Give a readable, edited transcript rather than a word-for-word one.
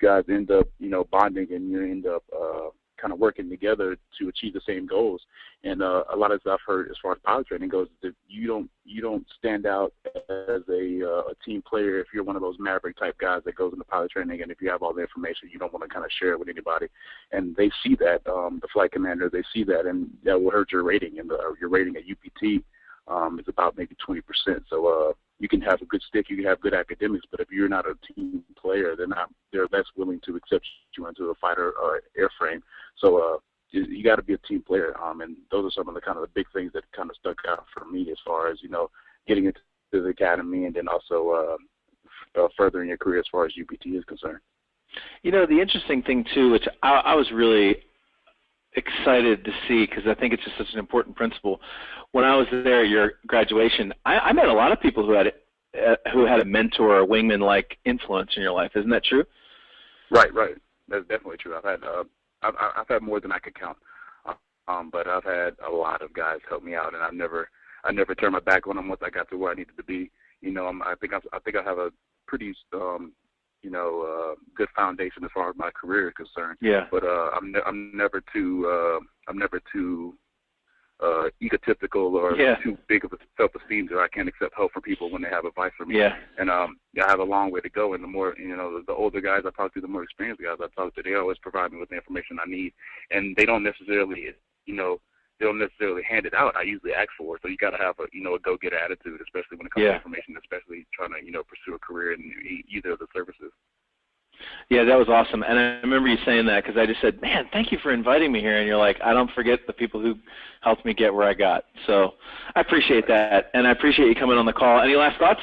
guys end up, bonding, and you end up kind of working together to achieve the same goals. And a lot of stuff I've heard as far as pilot training goes, that you don't stand out as a team player if you're one of those maverick type guys that goes into pilot training, and if you have all the information, you don't want to kind of share it with anybody. And they see that, the flight commander, they see that, and that will hurt your rating. And your rating at UPT is about maybe 20%. So you can have a good stick, you can have good academics, but if you're not a team player, they're less willing to accept you into a fighter or airframe. So you got to be a team player, and those are some of the kind of the big things that kind of stuck out for me as far as getting into the academy, and then also furthering your career as far as UPT is concerned. The interesting thing too, which I was really excited to see, because I think it's just such an important principle. When I was there at your graduation, I met a lot of people who had a mentor or wingman-like influence in your life. Isn't that true? Right. That's definitely true. I've had more than I could count, but I've had a lot of guys help me out, and I never turned my back on them once I got to where I needed to be. I think I have a pretty good foundation as far as my career is concerned. Yeah. But I'm never too egotistical or too big of a self-esteem that I can't accept help from people when they have advice for me. Yeah. And I have a long way to go. And the more the older guys I talk to, the more experienced guys I talk to, they always provide me with the information I need, and they don't necessarily hand it out. I usually ask for it. So you got to have a go-get attitude, especially when it comes to information, especially trying to pursue a career in either of the services. Yeah, that was awesome. And I remember you saying that, because I just said, man, thank you for inviting me here. And you're like, I don't forget the people who helped me get where I got. So I appreciate that, and I appreciate you coming on the call. Any last thoughts?